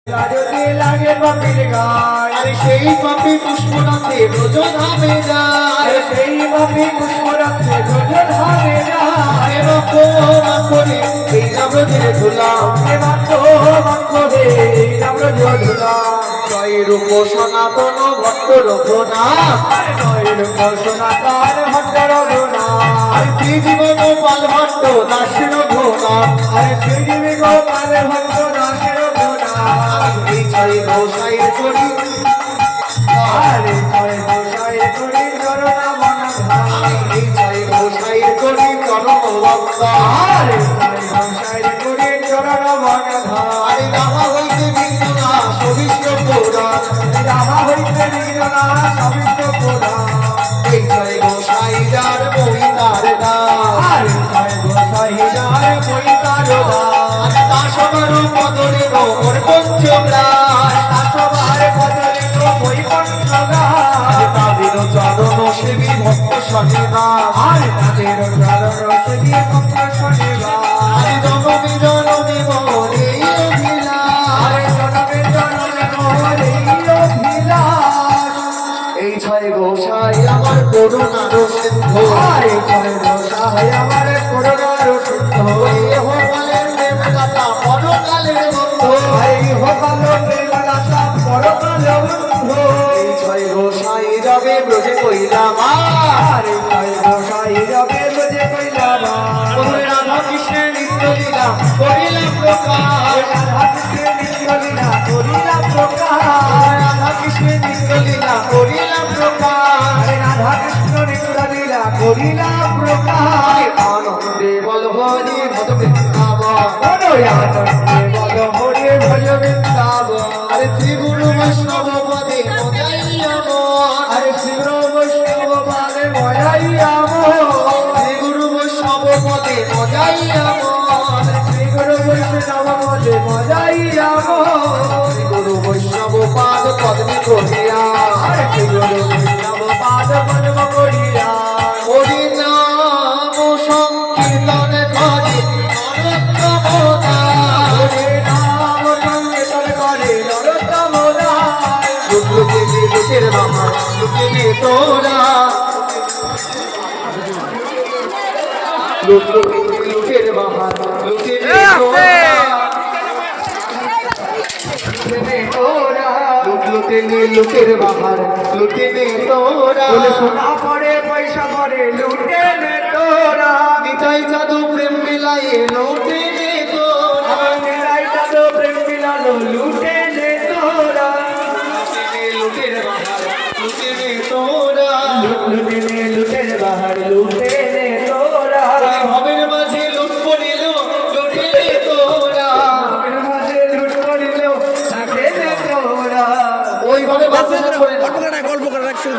যদি লাগে পাপির গায় আরে সেই পাপি পুষ্পরাতে ব্রজধামে যায়, সেই পাপি পুষ্পরাত্রে দুজন হবে যায় করে এই ব্রজের ধুলা করে আমরা ধুলা জয়ের রূপ সনাতন ভট্ট রঘুনা, সনাতন ভট্ট রঘুনা আর শ্রী জীবন পাল ভট্ট দাস রঘুনা, আরে পৃথিবী গোপাল ভট্ট দাস রঘুনা এই ছয় গোসাইয়ের করি আরে ছয় গোসাইয়ের করি করুণা মনধা এই ছয় গোসাইয়ের করি চরম বক্তা, আরে ছয় গোসাইয়ের করি চরণ মনধা আরে রাহা হইতে ভিন্ন না সবিষ্ণ পুরাণ, রাহা হইতে নির্জনা সবিষ্ট পুরাণ এই ছয় গোসাই যার বই তার নাম, আরে ছয় গোসাই যার বই তার দান দাসবারু পদরে মোর পঞ্চপ্রাণ, সবার বদলে তো বই পঞ্চগান তাদের চরণ সেবী ভক্ত শনিবা, আর তাদের চরণ রসদি ভক্ত শনিবার আরে জনমী জনমী মোরে অভিলাষ, আরে জনমে জনমে মোরে অভিলাষ এই ছয় গোসাই আমার করুণার সিন্ধু, আরে ছয় গোসাই আমার করুণার সিন্ধু হমালের দেবদাতা পরকালের বন্ধু, এই হকাল নির্মলাতা পরকাল বন্ধু এই ছয় গোসাই যাবে ব্রজে কইলাম আরে ছয় গোসাই যাবে বুঝে কইলাম রাধা কৃষ্ণের নিত্য লীলা করিলাম প্রকাশ, রাধা কৃষ্ণের নিত্য লীলা করিলাম প্রকাশ রাধা কৃষ্ণের নিত্য লীলা করিলাম প্রকাশ, রাধা কৃষ্ণ নিত্য লীলা করিলাম প্রকাশ আনন্দে বল হরি ভজ বৃন্দাবন, বল হরে ভজ বৃন্দাবন আরে শ্রী গুরু বৈষ্ণব পদে মজাইয়া মন, আরে শিব বৈষ্ণব বালে মজাইয়া শ্রী গুরু বৈষ্ণব পদে মজাইয়া মন, শ্রী গুরু বৈষ্ণব বলে মজাইয়া শ্রী গুরু বৈষ্ণব পাদ পদ্মে করিয়া, আরে শ্রী গুরু বৈষ্ণব পাদ পদ্ম করিয়া হরি নাম সংকীর্তন করে নরোত্তম দাস, হরে নাম সংকীর্তন করে নরোত্তম দাস লুকে লুকের বাবা লুকে তোরা, লুকের বাবা লুকে তোরা লুকে লুকের বাহার লুকে তোরা, বলে সোনা পরে পয়সা পরে লুটে নে তোরা নিতাই জাদু প্রেম মিলাই লুটে তোরা, আমার মেরাই দাদু প্রেম মিলালো লুটে নে তোরা লুকের বাহার লুকে তোরা, লুটে নে লুটের বাহার লুটে নে তোরা ভবের মাঝে লুট পড়িল লুটে তোরা, আমার মাঝে লুট করিল থাকে নে তোরা ওইভাবে বাতাসা ছড়ে না, গল্প করে রাখছেন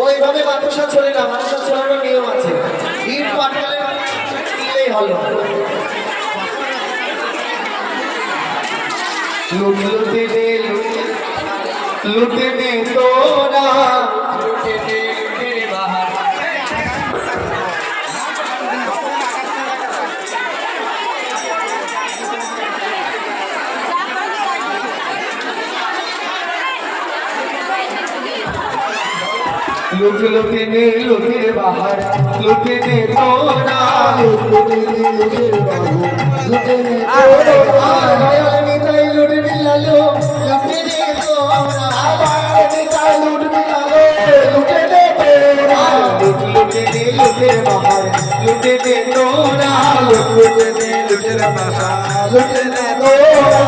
ওইভাবে বাতাসা ছড়ে না, বাতাসা ছড়ানোর নিয়ম আছে, ইট পাটকেলে দিলেই হলো। লুটে দে লুটে দে তোরা, লুটে নে লুটের বাহার লুটে নে লুটের বাহার লুটে দে তোরা, লুটে দে তোরা, নিতাই লুটে মিলালো লুটে দে তোরা, নিতাই লুটে মিলালো লুটে দে তোরা, লুটে দে লুটের বাহার লুটে দে তোরা, লুটে দে লুটের বাহার লুটে দে তোরা।